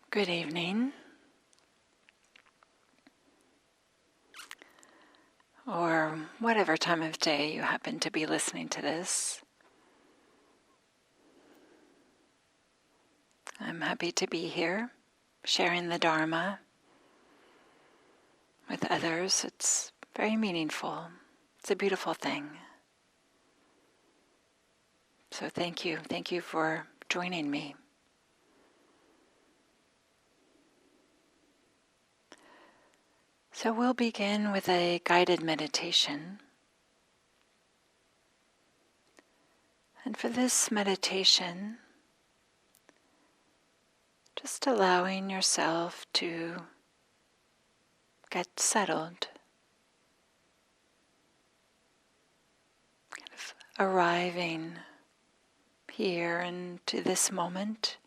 Good evening, or whatever time of day you happen to be listening to this. I'm happy to be here, sharing the Dharma with others. It's very meaningful. It's a beautiful thing. So thank you. Thank you for joining me. So we'll begin with a guided meditation. And for this meditation, just allowing yourself to get settled, kind of arriving here into this moment.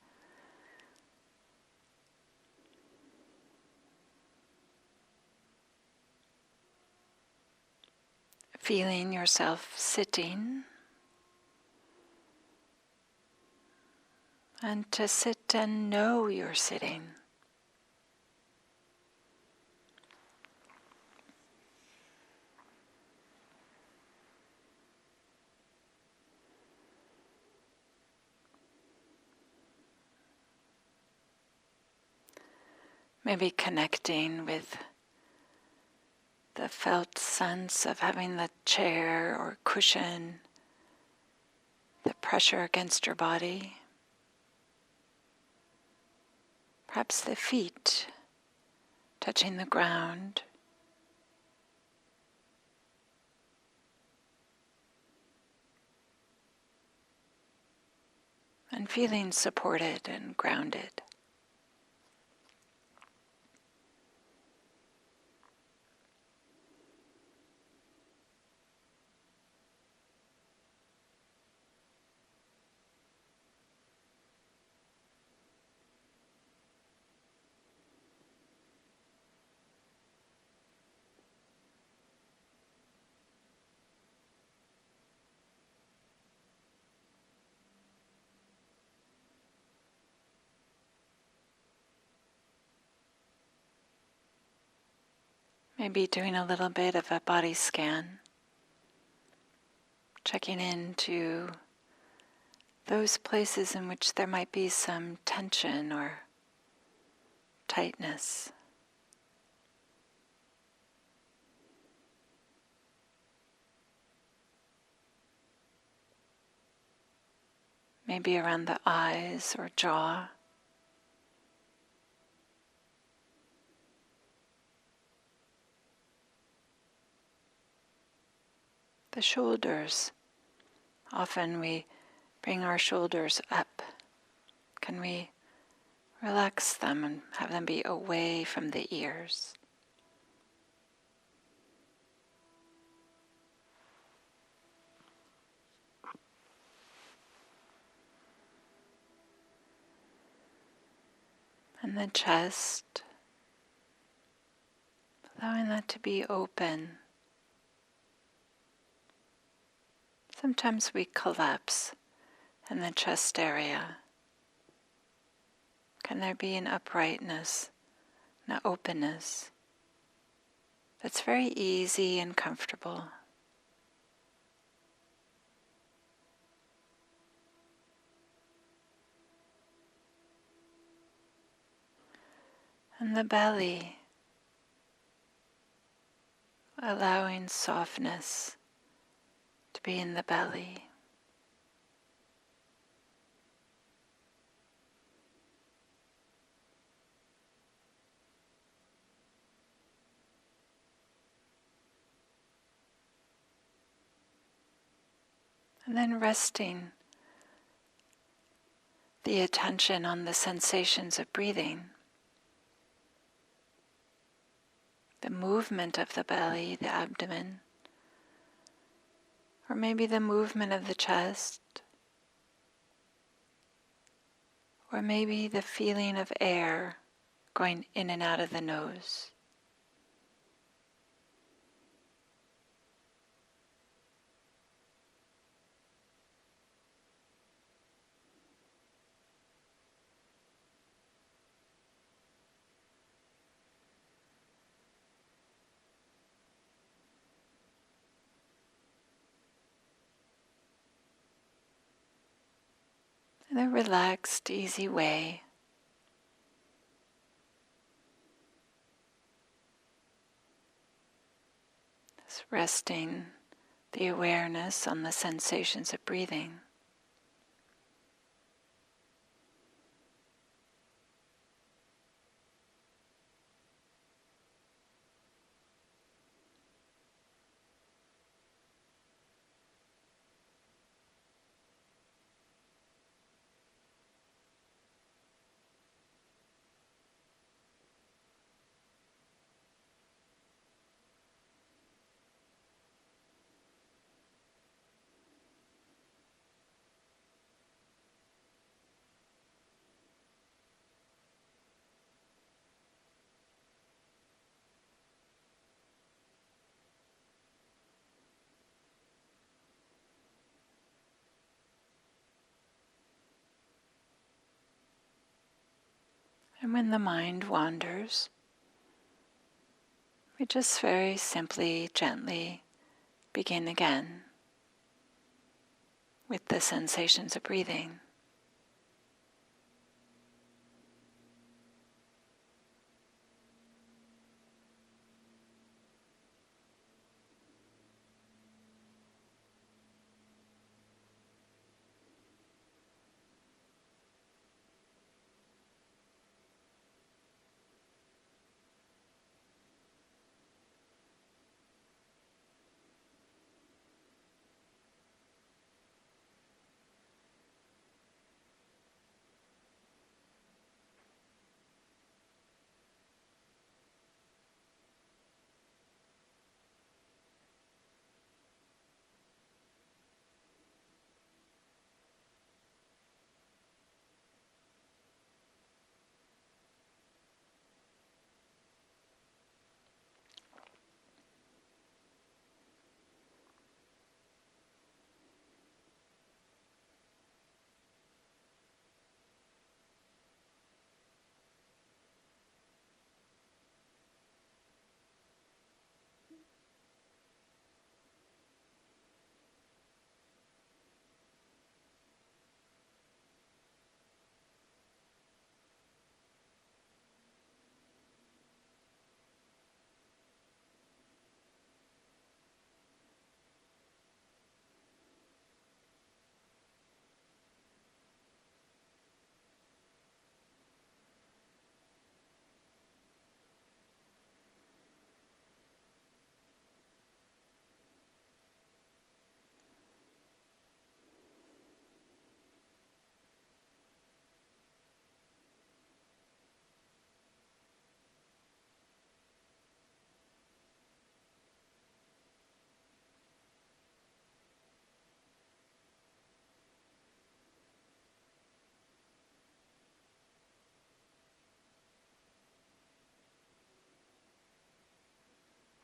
Feeling yourself sitting, and to sit and know you're sitting. Maybe connecting with the felt sense of having the chair or cushion, the pressure against your body. Perhaps the feet touching the ground. And feeling supported and grounded. Maybe doing a little bit of a body scan, checking into those places in which there might be some tension or tightness. Maybe around the eyes or jaw. The shoulders. Often we bring our shoulders up. Can we relax them and have them be away from the ears? And the chest, allowing that to be open. Sometimes we collapse in the chest area. Can there be an uprightness, an openness that's very easy and comfortable? And the belly, allowing softness to be in the belly. And then resting the attention on the sensations of breathing. The movement of the belly, the abdomen, or maybe the movement of the chest, or maybe the feeling of air going in and out of the nose. the relaxed, easy way. Just resting the awareness on the sensations of breathing. And when the mind wanders, we just very simply, gently begin again with the sensations of breathing.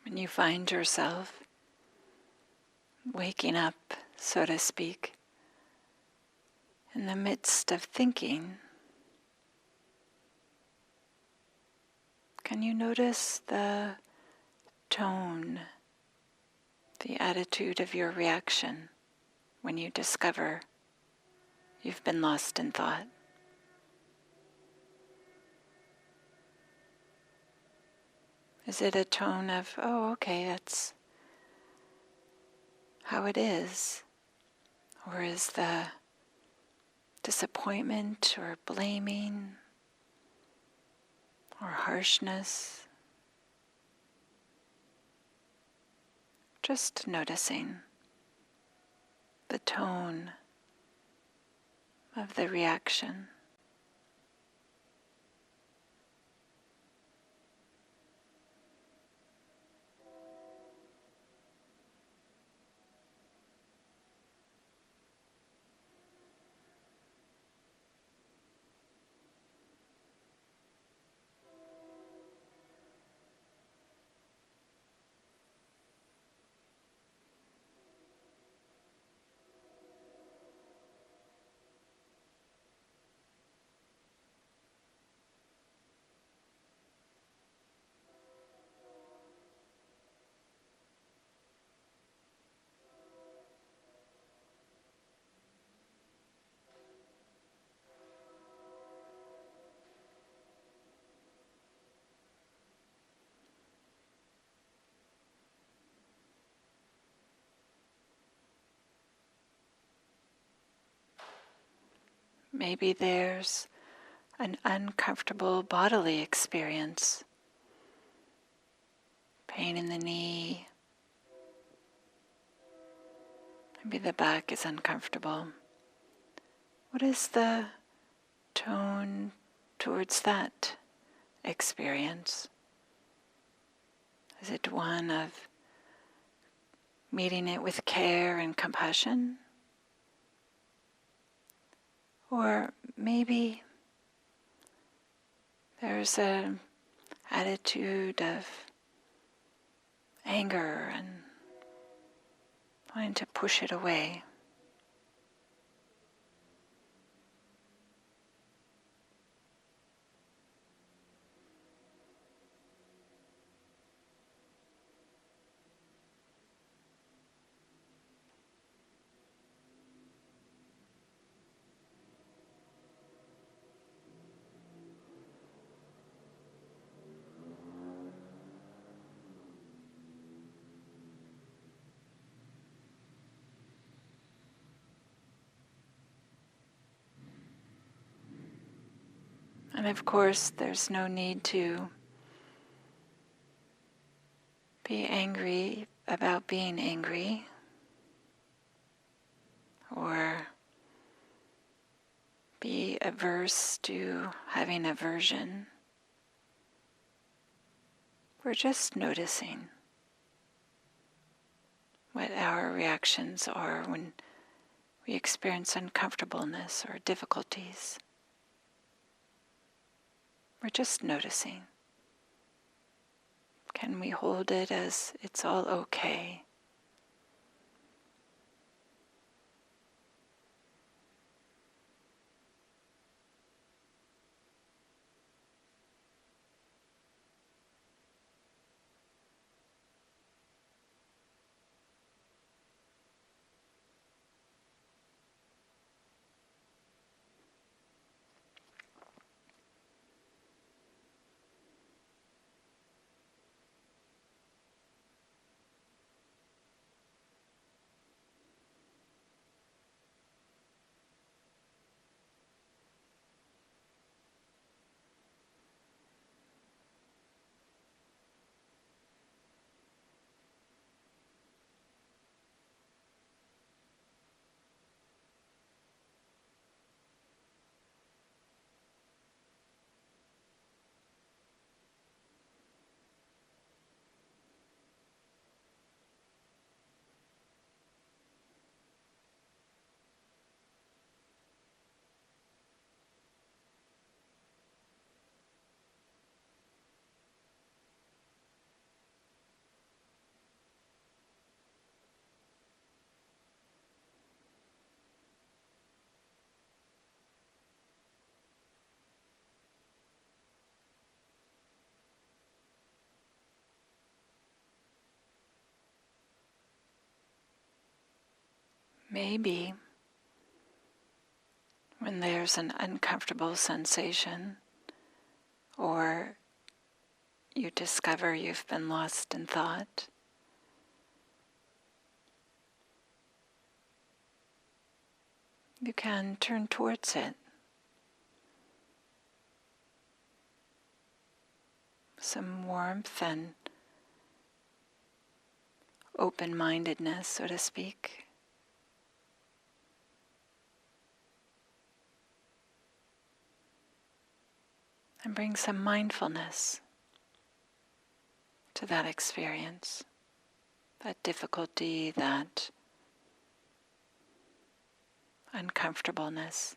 When you find yourself waking up, so to speak, in the midst of thinking, can you notice the tone, the attitude of your reaction when you discover you've been lost in thought? Is it a tone of, oh, okay, that's how it is? Or is the disappointment or blaming or harshness? Just noticing the tone of the reaction. Maybe there's an uncomfortable bodily experience, pain in the knee, maybe the back is uncomfortable. What is the tone towards that experience? Is it one of meeting it with care and compassion? Or maybe there's an attitude of anger and wanting to push it away. And of course, there's no need to be angry about being angry or be averse to having aversion. We're just noticing what our reactions are when we experience uncomfortableness or difficulties. We're just noticing. Can we hold it as it's all okay? Maybe when there's an uncomfortable sensation or you discover you've been lost in thought, you can turn towards it. Some warmth and open-mindedness, so to speak. And bring some mindfulness to that experience, that difficulty, that uncomfortableness.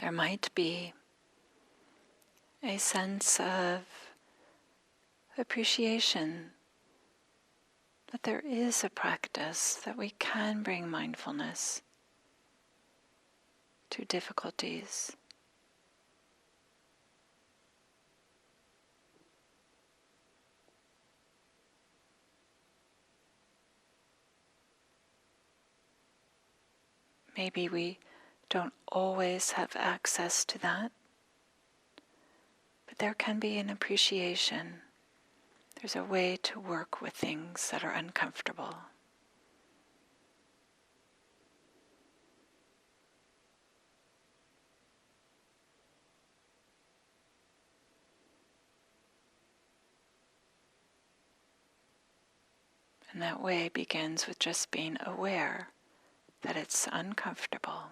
there might be a sense of appreciation that there is a practice that we can bring mindfulness to difficulties. Maybe we don't always have access to that, but there can be an appreciation. There's a way to work with things that are uncomfortable. And that way begins with just being aware that it's uncomfortable.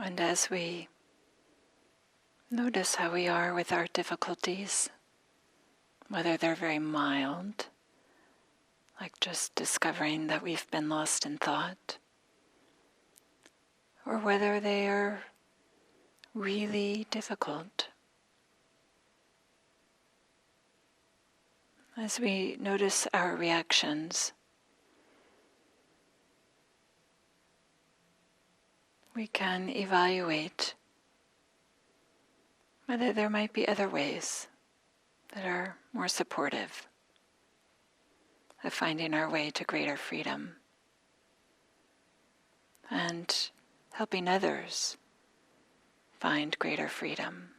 And as we notice how we are with our difficulties, whether they're very mild, like just discovering that we've been lost in thought, or whether they are really difficult. As we notice our reactions, we can evaluate whether there might be other ways that are more supportive of finding our way to greater freedom and helping others find greater freedom.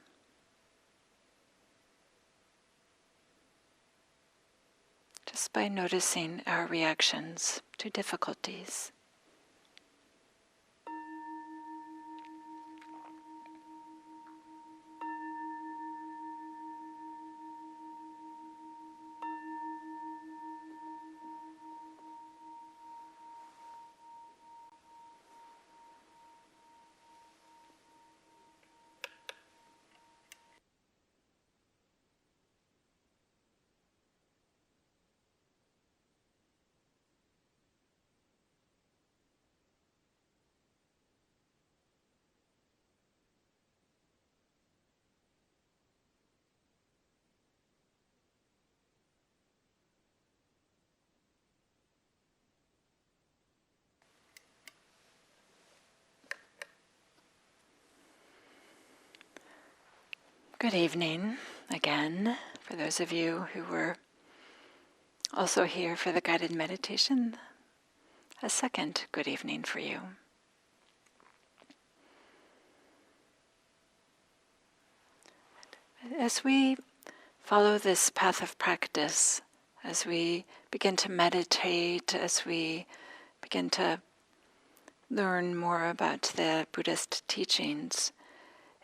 Just by noticing our reactions to difficulties. Good evening again, for those of you who were also here for the guided meditation. A second good evening for you. As we follow this path of practice, as we begin to meditate, as we begin to learn more about the Buddhist teachings,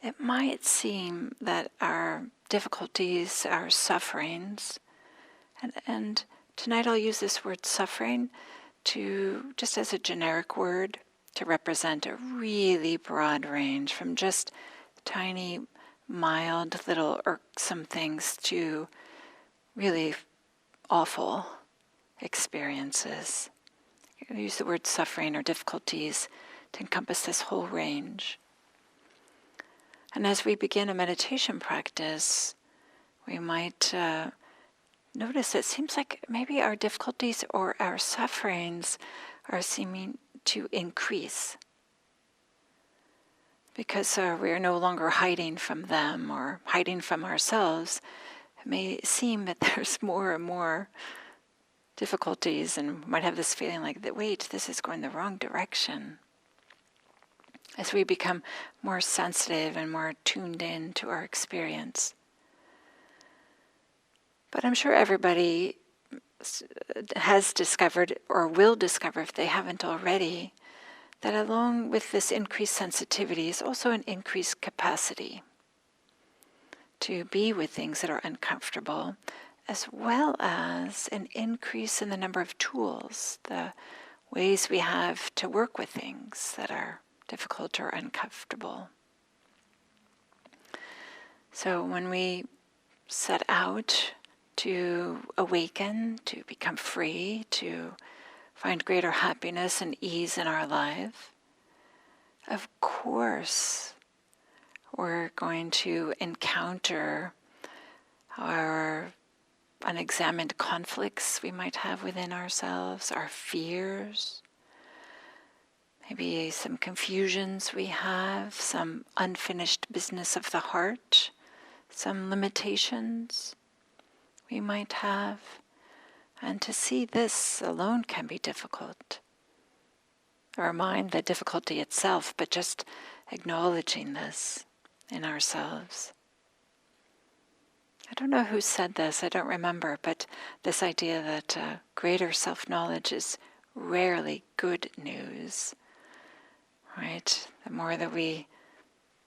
it might seem that our difficulties, our sufferings, and tonight I'll use this word suffering to just as a generic word to represent a really broad range from just tiny, mild, little irksome things to really awful experiences. I use the word suffering or difficulties to encompass this whole range. And as we begin a meditation practice, we might notice it seems like maybe our difficulties or our sufferings are seeming to increase because we are no longer hiding from them or hiding from ourselves. It may seem that there's more and more difficulties, and we might have this feeling like that, wait, this is going the wrong direction. As we become more sensitive and more tuned in to our experience. But I'm sure everybody has discovered, or will discover if they haven't already, that along with this increased sensitivity is also an increased capacity to be with things that are uncomfortable, as well as an increase in the number of tools, the ways we have to work with things that are difficult or uncomfortable. So when we set out to awaken, to become free, to find greater happiness and ease in our life, of course we're going to encounter our unexamined conflicts we might have within ourselves, our fears, maybe some confusions we have, some unfinished business of the heart, some limitations we might have. And to see this alone can be difficult. Or mind the difficulty itself, but just acknowledging this in ourselves. I don't know who said this, I don't remember, but this idea that greater self-knowledge is rarely good news. Right? The more that we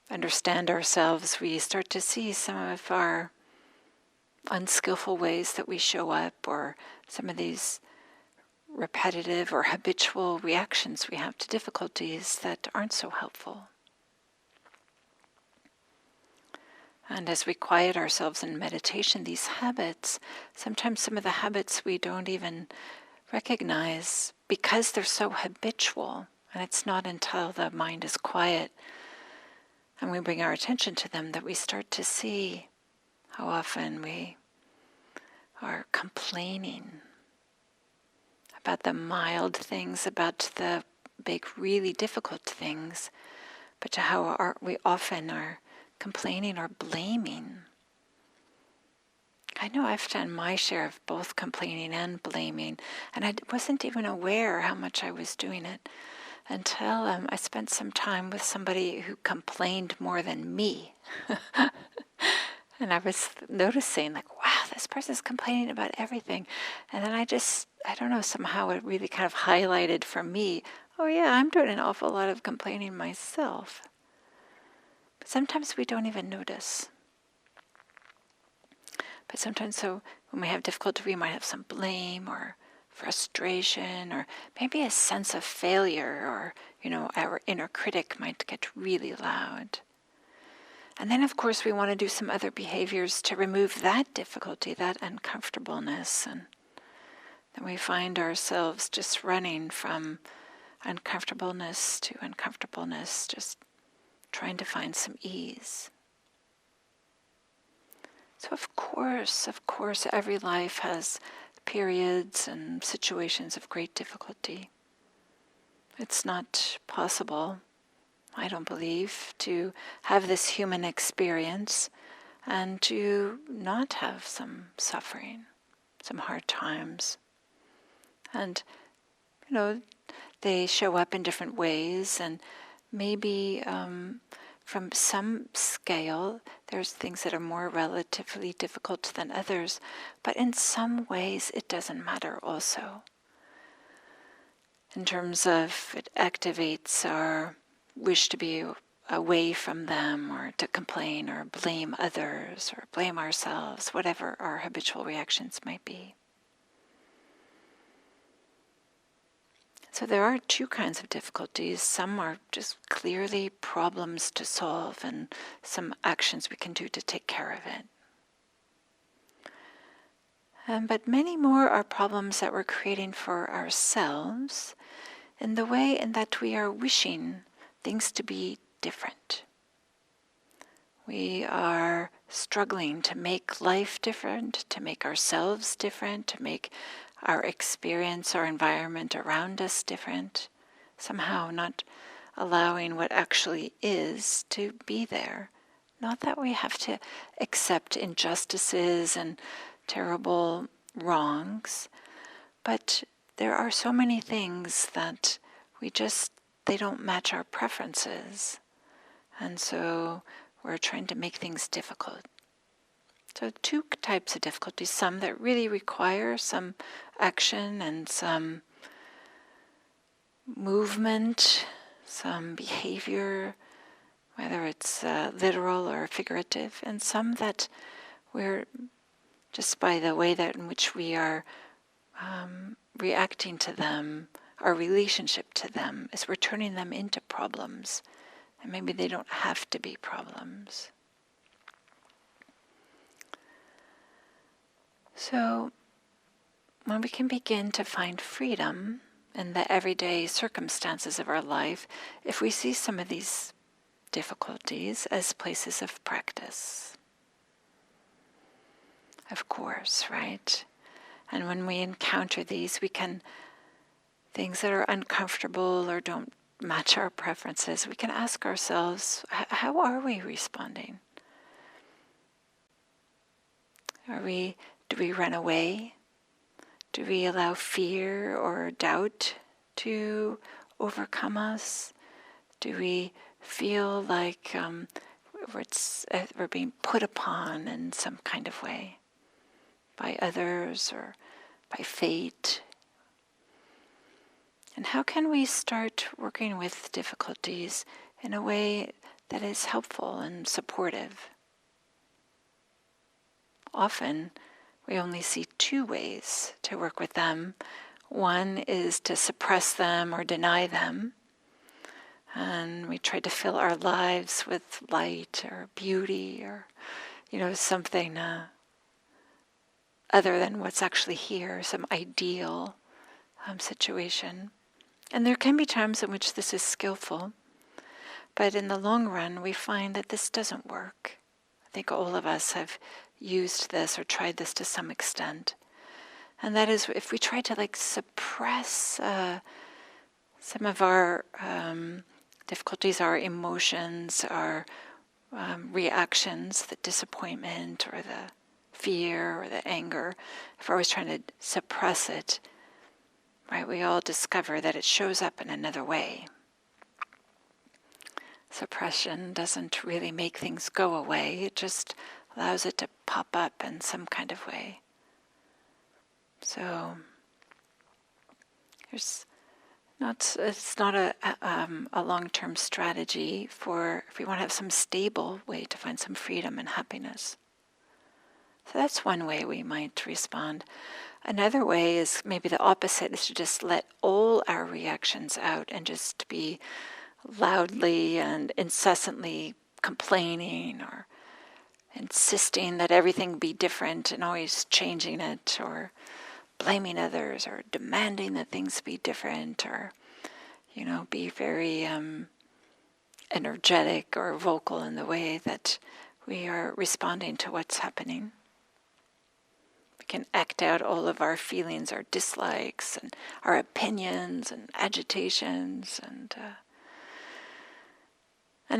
understand ourselves, we start to see some of our unskillful ways that we show up, or some of these repetitive or habitual reactions we have to difficulties that aren't so helpful. And as we quiet ourselves in meditation, these habits, sometimes some of the habits we don't even recognize because they're so habitual, and it's not until the mind is quiet and we bring our attention to them that we start to see how often we are complaining about the mild things, about the big, really difficult things, but to how we often are complaining or blaming. I know I've done my share of both complaining and blaming, and I wasn't even aware how much I was doing it until I spent some time with somebody who complained more than me. And I was noticing, like, wow, this person's complaining about everything. And then I don't know, somehow it really kind of highlighted for me, oh yeah, I'm doing an awful lot of complaining myself. But sometimes we don't even notice. But sometimes, so when we have difficulty, we might have some blame or frustration or maybe a sense of failure, or, our inner critic might get really loud. And then, of course, we want to do some other behaviors to remove that difficulty, that uncomfortableness. And then we find ourselves just running from uncomfortableness to uncomfortableness, just trying to find some ease. So of course, every life has periods and situations of great difficulty. It's not possible, I don't believe, to have this human experience and to not have some suffering, some hard times. And, they show up in different ways, and maybe from some scale, there's things that are more relatively difficult than others, but in some ways it doesn't matter also. In terms of it activates our wish to be away from them, or to complain or blame others or blame ourselves, whatever our habitual reactions might be. So there are two kinds of difficulties. Some are just clearly problems to solve and some actions we can do to take care of it. But many more are problems that we're creating for ourselves in the way in that we are wishing things to be different. We are struggling to make life different, to make ourselves different, to make our experience, our environment around us different, somehow not allowing what actually is to be there. Not that we have to accept injustices and terrible wrongs, but there are so many things that they don't match our preferences. And so we're trying to make things difficult. So two types of difficulties, some that really require some action and some movement, some behavior, whether it's literal or figurative, and some that we're, just by the way that in which we are reacting to them, our relationship to them, is we're turning them into problems. And maybe they don't have to be problems. So when we can begin to find freedom in the everyday circumstances of our life, if we see some of these difficulties as places of practice, of course, right? And when we encounter these, things that are uncomfortable or don't match our preferences, we can ask ourselves, how are we responding? Do we run away? Do we allow fear or doubt to overcome us? Do we feel like we're being put upon in some kind of way by others or by fate? And how can we start working with difficulties in a way that is helpful and supportive? Often, we only see two ways to work with them. One is to suppress them or deny them. and we try to fill our lives with light or beauty or, something other than what's actually here, some ideal situation. And there can be times in which this is skillful, but in the long run, we find that this doesn't work. I think all of us have used this or tried this to some extent. And that is if we try to suppress some of our difficulties, our emotions, our reactions, the disappointment or the fear or the anger, if we're always trying to suppress it, right, we all discover that it shows up in another way. Suppression doesn't really make things go away, it just allows it to pop up in some kind of way. So it's not a long-term strategy for if we want to have some stable way to find some freedom and happiness. So that's one way we might respond. Another way is maybe the opposite, is to just let all our reactions out and just be loudly and incessantly complaining or insisting that everything be different and always changing it, or blaming others, or demanding that things be different, or be very energetic or vocal in the way that we are responding to what's happening. We can act out all of our feelings, our dislikes, and our opinions and agitations, and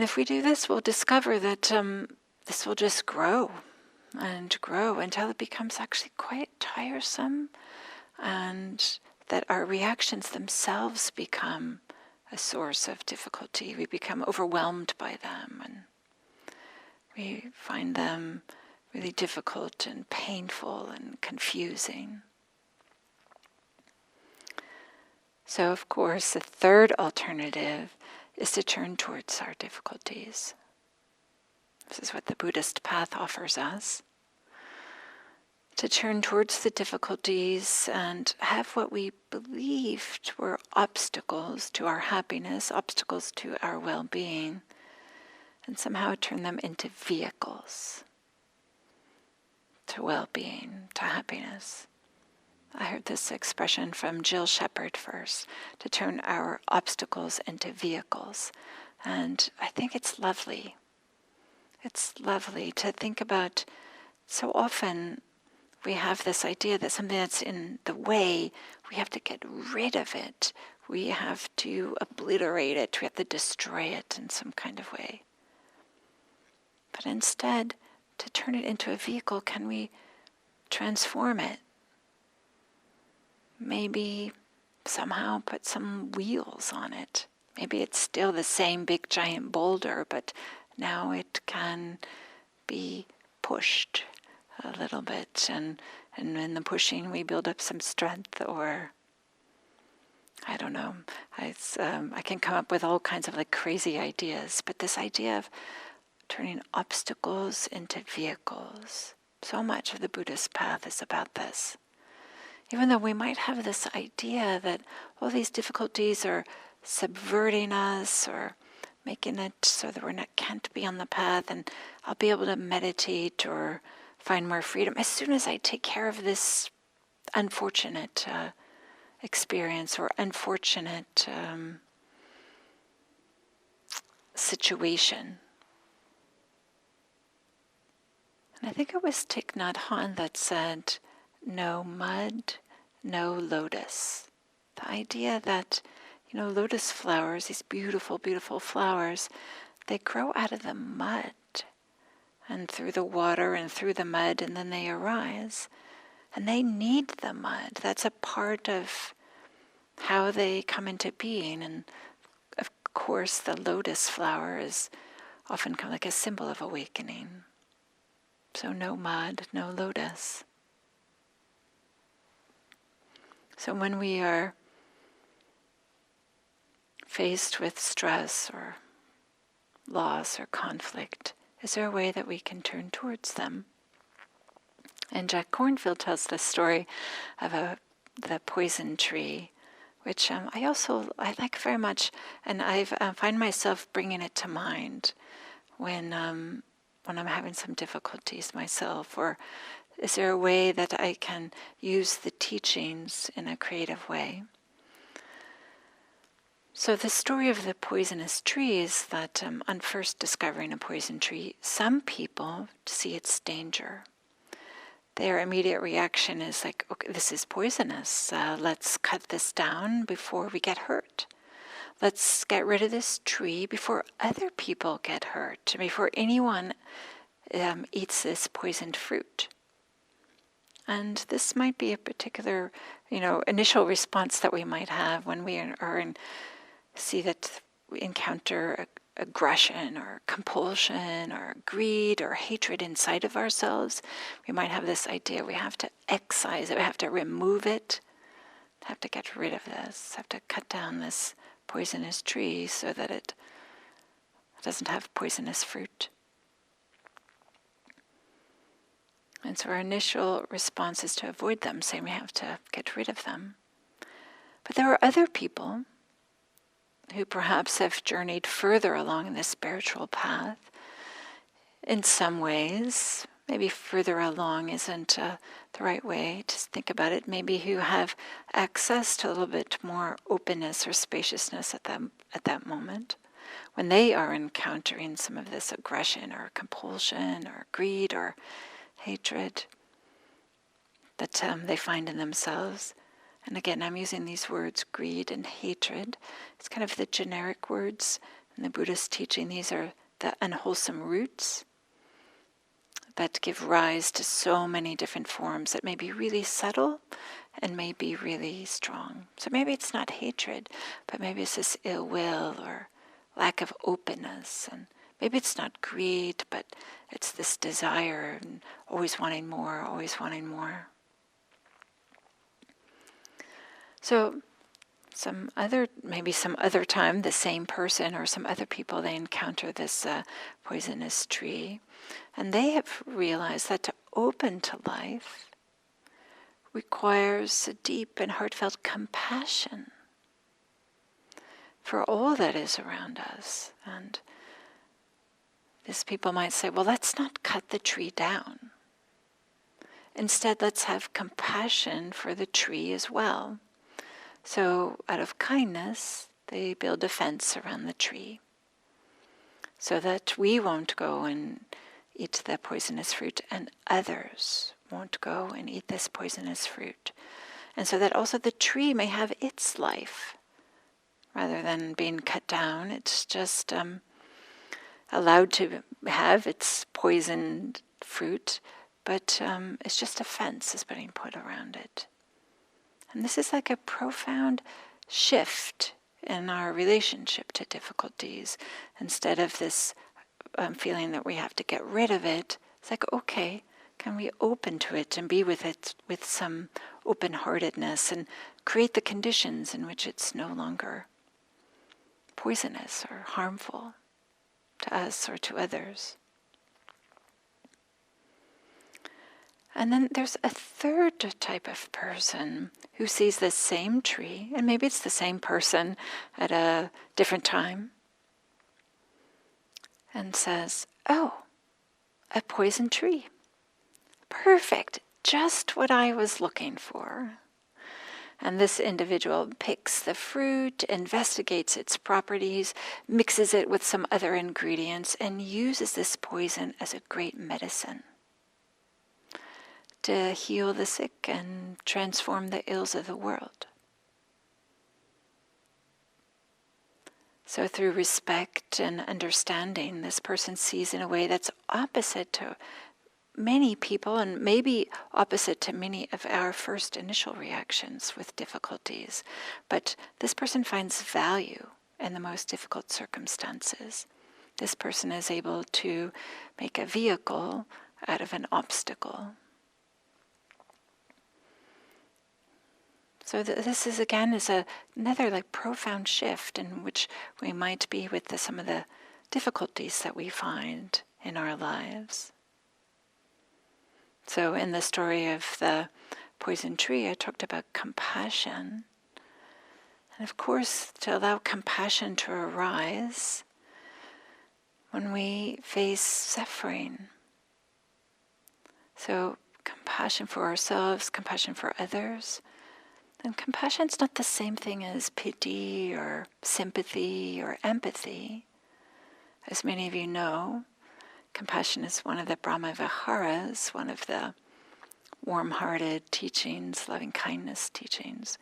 if we do this, we'll discover that this will just grow and grow until it becomes actually quite tiresome, and that our reactions themselves become a source of difficulty. We become overwhelmed by them, and we find them really difficult and painful and confusing. So, of course, the third alternative is to turn towards our difficulties. This is what the Buddhist path offers us. To turn towards the difficulties and have what we believed were obstacles to our happiness, obstacles to our well-being, and somehow turn them into vehicles to well-being, to happiness. I heard this expression from Jill Shepherd first, to turn our obstacles into vehicles. And I think it's lovely. It's lovely to think about. So often we have this idea that something that's in the way, we have to get rid of it. We have to obliterate it. We have to destroy it in some kind of way. But instead, to turn it into a vehicle, can we transform it? Maybe somehow put some wheels on it. Maybe it's still the same big giant boulder, but now it can be pushed a little bit, and in the pushing we build up some strength, or I don't know. I can come up with all kinds of crazy ideas, but this idea of turning obstacles into vehicles, so much of the Buddhist path is about this. Even though we might have this idea that all these difficulties are subverting us or making it so that can't be on the path, and I'll be able to meditate or find more freedom as soon as I take care of this unfortunate experience or unfortunate situation. And I think it was Thich Nhat Hanh that said, no mud, no lotus. The idea that, lotus flowers, these beautiful, beautiful flowers, they grow out of the mud and through the water and through the mud, and then they arise. And they need the mud. That's a part of how they come into being. And of course, the lotus flower is often kind of like a symbol of awakening. So no mud, no lotus. So when we are faced with stress or loss or conflict, is there a way that we can turn towards them? And Jack Kornfield tells the story of the poison tree which I like very much, and I find myself bringing it to mind when I'm having some difficulties myself. Or is there a way that I can use the teachings in a creative way? So the story of the poisonous tree is that on first discovering a poison tree, some people see its danger. Their immediate reaction is like, okay, this is poisonous. Let's cut this down before we get hurt. Let's get rid of this tree before other people get hurt, before anyone eats this poisoned fruit. And this might be a particular, initial response that we might have when we see that we encounter aggression or compulsion or greed or hatred inside of ourselves. We might have this idea we have to excise it, we have to remove it, have to get rid of this, have to cut down this poisonous tree so that it doesn't have poisonous fruit. And so our initial response is to avoid them, saying we have to get rid of them. But there are other people who perhaps have journeyed further along this spiritual path. In some ways, maybe further along isn't the right way to think about it. Maybe who have access to a little bit more openness or spaciousness at that moment, when they are encountering some of this aggression or compulsion or greed or hatred that they find in themselves. And again, I'm using these words, greed and hatred. It's kind of the generic words in the Buddhist teaching. These are the unwholesome roots that give rise to so many different forms that may be really subtle and may be really strong. So maybe it's not hatred, but maybe it's this ill will or lack of openness. And maybe it's not greed, but it's this desire and always wanting more, always wanting more. So maybe some other time, the same person or some other people, they encounter this poisonous tree, and they have realized that to open to life requires a deep and heartfelt compassion for all that is around us. And these people might say, well, let's not cut the tree down. Instead, let's have compassion for the tree as well. So out of kindness, they build a fence around the tree so that we won't go and eat the poisonous fruit and others won't go and eat this poisonous fruit. And so that also the tree may have its life. Rather than being cut down, it's just allowed to have its poisoned fruit, but it's just a fence is being put around it. And this is like a profound shift in our relationship to difficulties. Instead of this feeling that we have to get rid of it, it's like, okay, can we open to it and be with it with some open-heartedness and create the conditions in which it's no longer poisonous or harmful to us or to others. And then there's a third type of person who sees the same tree, and maybe it's the same person at a different time, and says, oh, a poison tree. Perfect, just what I was looking for. And this individual picks the fruit, investigates its properties, mixes it with some other ingredients, and uses this poison as a great medicine to heal the sick and transform the ills of the world. So through respect and understanding, this person sees in a way that's opposite to many people and maybe opposite to many of our first initial reactions with difficulties. But this person finds value in the most difficult circumstances. This person is able to make a vehicle out of an obstacle. So this is again another profound shift in which we might be with some of the difficulties that we find in our lives. So in the story of the poison tree, I talked about compassion. And of course, to allow compassion to arise when we face suffering. So compassion for ourselves, compassion for others. And compassion's not the same thing as pity or sympathy or empathy. As many of you know, compassion is one of the Brahma Viharas, one of the warm-hearted teachings, loving-kindness teachings.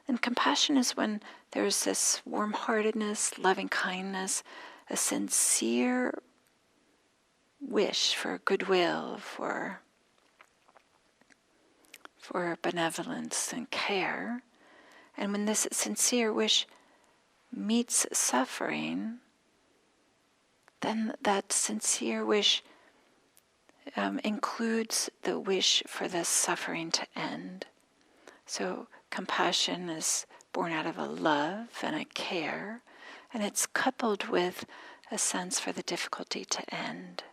And compassion is when there's this warm-heartedness, loving-kindness, a sincere wish for goodwill, for benevolence and care. And when this sincere wish meets suffering, then that sincere wish includes the wish for the suffering to end. So compassion is born out of a love and a care, and it's coupled with a sense for the difficulty to end.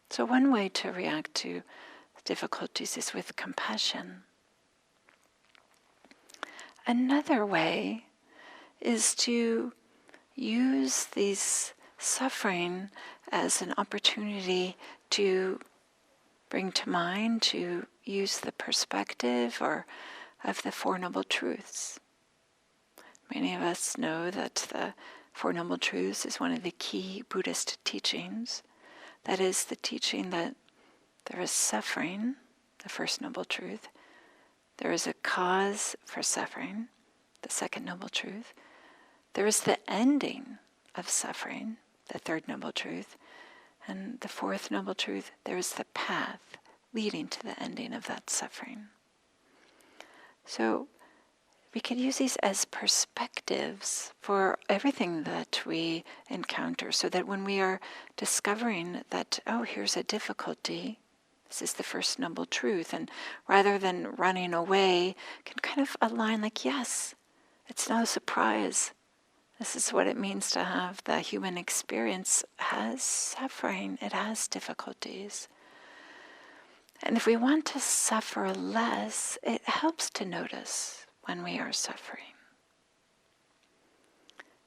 So one way to react to difficulties is with compassion. Another way is to use these suffering as an opportunity to bring to mind, to use the perspective of the Four Noble Truths. Many of us know that the Four Noble Truths is one of the key Buddhist teachings. That is the teaching that there is suffering, the first Noble Truth. There is a cause for suffering, the second Noble Truth. There is the ending of suffering, the third Noble Truth. And the fourth Noble Truth, there is the path leading to the ending of that suffering. So we can use these as perspectives for everything that we encounter, so that when we are discovering that, oh, here's a difficulty, this is the first Noble Truth, and rather than running away, can kind of align like, yes, it's no surprise. This is what it means to have the human experience. It has suffering, it has difficulties. And if we want to suffer less, it helps to notice when we are suffering.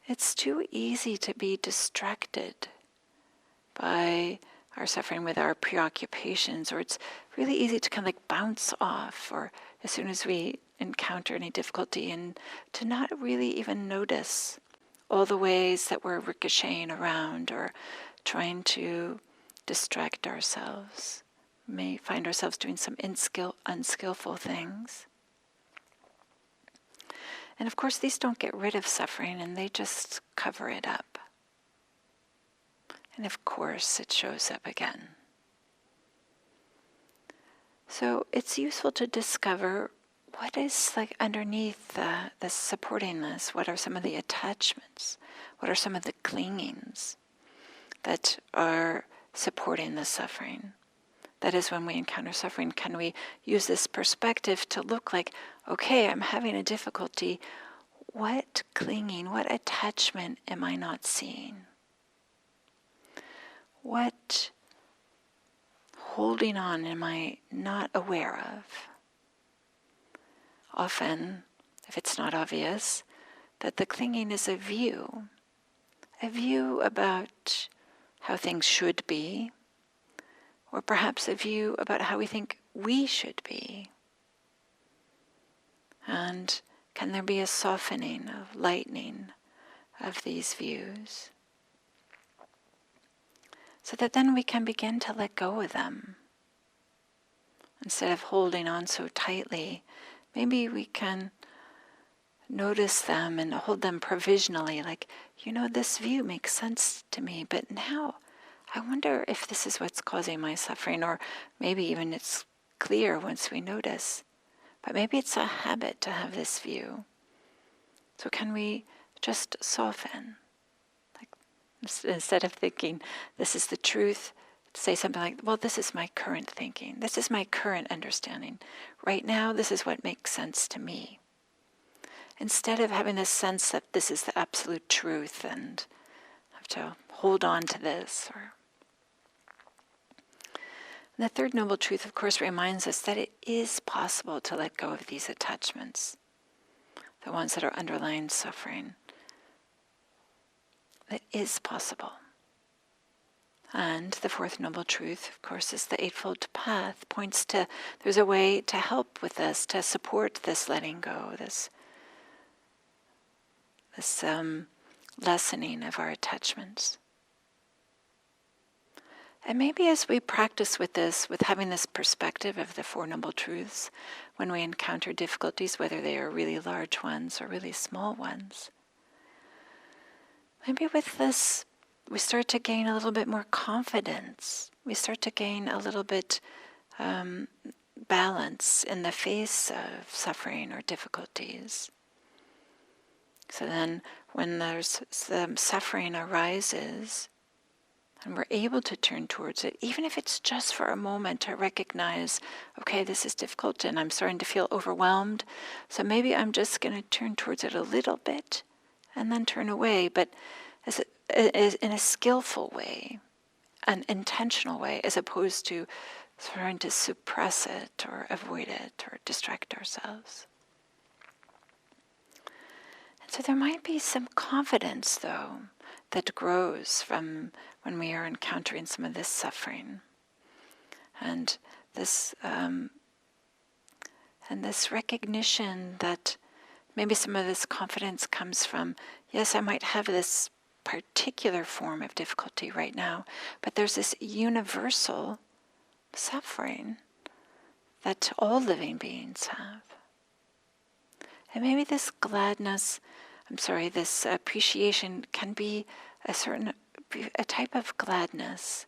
It's too easy to be distracted by our suffering with our preoccupations, or it's really easy to kind of like bounce off, or as soon as we encounter any difficulty, and to not really even notice all the ways that we're ricocheting around or trying to distract ourselves. We may find ourselves doing some unskillful things. And of course, these don't get rid of suffering, and they just cover it up. And of course, it shows up again. So it's useful to discover what is like underneath the supporting this. What are some of the attachments? What are some of the clingings that are supporting the suffering? That is, when we encounter suffering, can we use this perspective to look like, okay, I'm having a difficulty. What clinging, what attachment am I not seeing? What holding on am I not aware of? Often, if it's not obvious, that the clinging is a view about how things should be, or perhaps a view about how we think we should be. And can there be a softening, a lightening of these views, so that then we can begin to let go of them? Instead of holding on so tightly, maybe we can notice them and hold them provisionally, like, this view makes sense to me, but now I wonder if this is what's causing my suffering, or maybe even it's clear once we notice, but maybe it's a habit to have this view. So can we just soften? Like, instead of thinking this is the truth, say something like, well, this is my current thinking. This is my current understanding. Right now, this is what makes sense to me. Instead of having this sense that this is the absolute truth and have to hold on to this. And the third Noble Truth, of course, reminds us that it is possible to let go of these attachments. the ones that are underlying suffering. It is possible. And the fourth noble truth, of course, is the Eightfold Path, points to there's a way to help with this, to support this letting go, this lessening of our attachments. And maybe as we practice with this, with having this perspective of the Four Noble Truths, when we encounter difficulties, whether they are really large ones or really small ones, maybe with this we start to gain a little bit more confidence. We start to gain a little bit balance in the face of suffering or difficulties. So then when there's some suffering arises, and we're able to turn towards it, even if it's just for a moment, to recognize, okay, this is difficult and I'm starting to feel overwhelmed, so maybe I'm just going to turn towards it a little bit and then turn away, but as in a skillful way, an intentional way, as opposed to trying to suppress it or avoid it or distract ourselves. And so there might be some confidence, though, that grows from when we are encountering some of this suffering, and this recognition that maybe some of this confidence comes from, yes, I might have this particular form of difficulty right now, but there's this universal suffering that all living beings have. And maybe this this appreciation can be a type of gladness.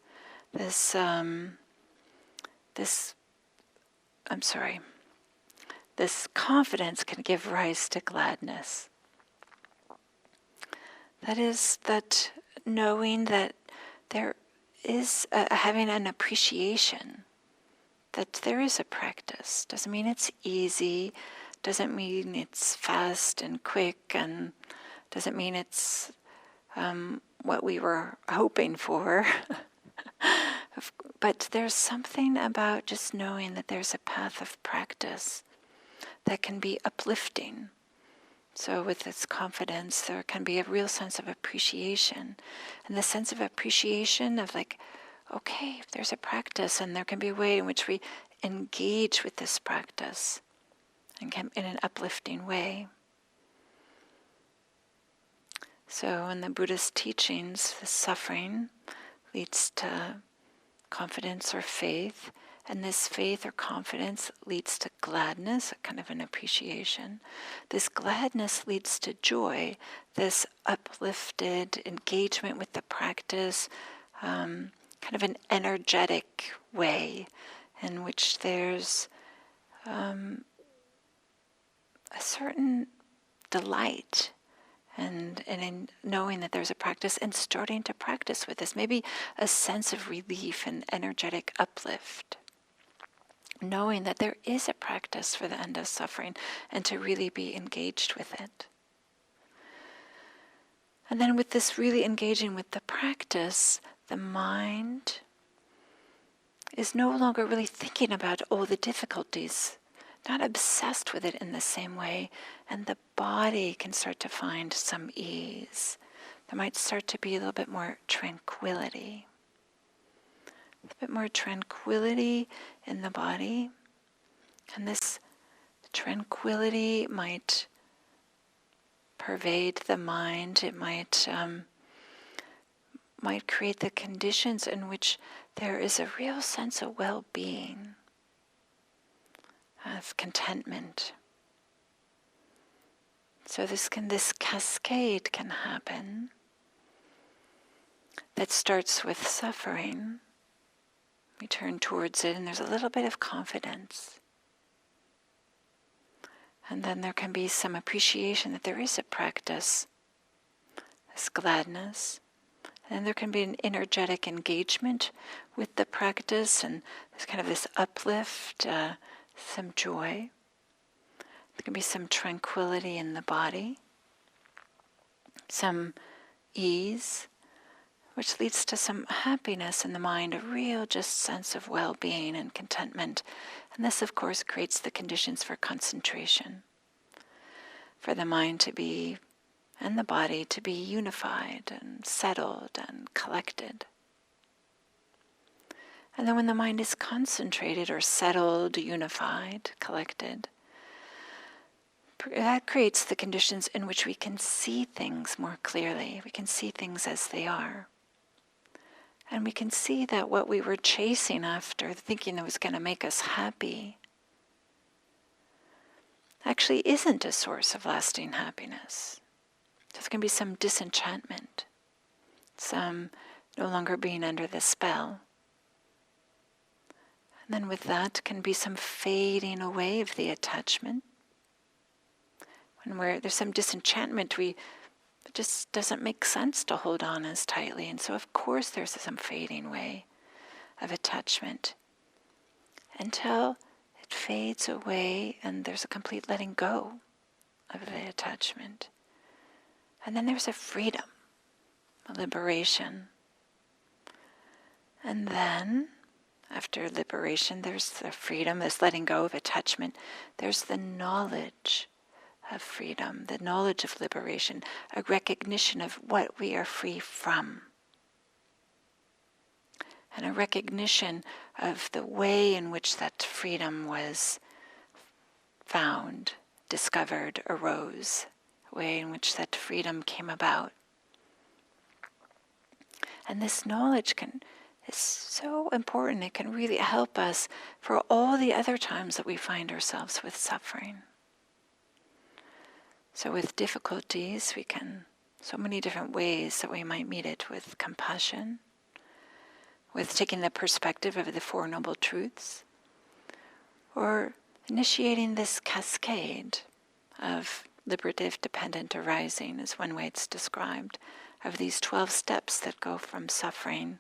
This confidence can give rise to gladness. That is, that knowing that there is having an appreciation that there is a practice. Doesn't mean it's easy, doesn't mean it's fast and quick, and doesn't mean it's what we were hoping for. But there's something about just knowing that there's a path of practice that can be uplifting. So with this confidence, there can be a real sense of appreciation. And the sense of appreciation of like, okay, there's a practice, and there can be a way in which we engage with this practice and in an uplifting way. So in the Buddhist teachings, the suffering leads to confidence or faith, and this faith or confidence leads to gladness, a kind of an appreciation. This gladness leads to joy, this uplifted engagement with the practice, kind of an energetic way in which there's a certain delight and in knowing that there's a practice and starting to practice with this. Maybe a sense of relief and energetic uplift. Knowing that there is a practice for the end of suffering and to really be engaged with it. And then with this really engaging with the practice, the mind is no longer really thinking about all the difficulties, not obsessed with it in the same way, and the body can start to find some ease. There might start to be a little bit more tranquility. A bit more tranquility in the body, and this tranquility might pervade the mind. It might create the conditions in which there is a real sense of well-being, of contentment. So this cascade can happen that starts with suffering. We turn towards it, and there's a little bit of confidence. And then there can be some appreciation that there is a practice, this gladness. And there can be an energetic engagement with the practice, and there's kind of this uplift, some joy. There can be some tranquility in the body, some ease, which leads to some happiness in the mind, a real just sense of well-being and contentment. And this, of course, creates the conditions for concentration. for the mind to be, and the body to be unified and settled and collected. And then when the mind is concentrated or settled, unified, collected, that creates the conditions in which we can see things more clearly. We can see things as they are. And we can see that what we were chasing after, thinking that was going to make us happy, actually isn't a source of lasting happiness. There's going to be some disenchantment, some no longer being under the spell. And then with that can be some fading away of the attachment. When there's some disenchantment, it just doesn't make sense to hold on as tightly. And so of course there's some fading away of attachment until it fades away and there's a complete letting go of the attachment. And then there's a freedom, a liberation. And then, after liberation, there's the freedom, this letting go of attachment. There's the knowledge of freedom, the knowledge of liberation, a recognition of what we are free from. And a recognition of the way in which that freedom was found, discovered, arose, the way in which that freedom came about. And this knowledge is so important. It can really help us for all the other times that we find ourselves with suffering. So with difficulties, so many different ways that we might meet it with compassion, with taking the perspective of the Four Noble Truths, or initiating this cascade of liberative dependent arising is one way it's described, of these 12 steps that go from suffering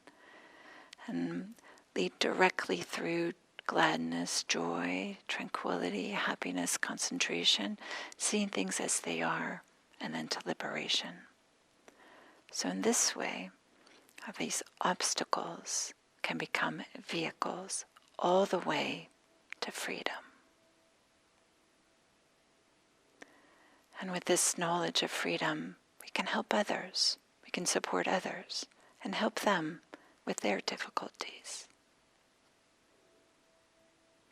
and lead directly through gladness, joy, tranquility, happiness, concentration, seeing things as they are, and then to liberation. So in this way, these obstacles can become vehicles all the way to freedom. And with this knowledge of freedom, we can help others, we can support others, and help them with their difficulties.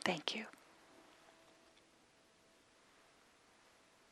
Thank you.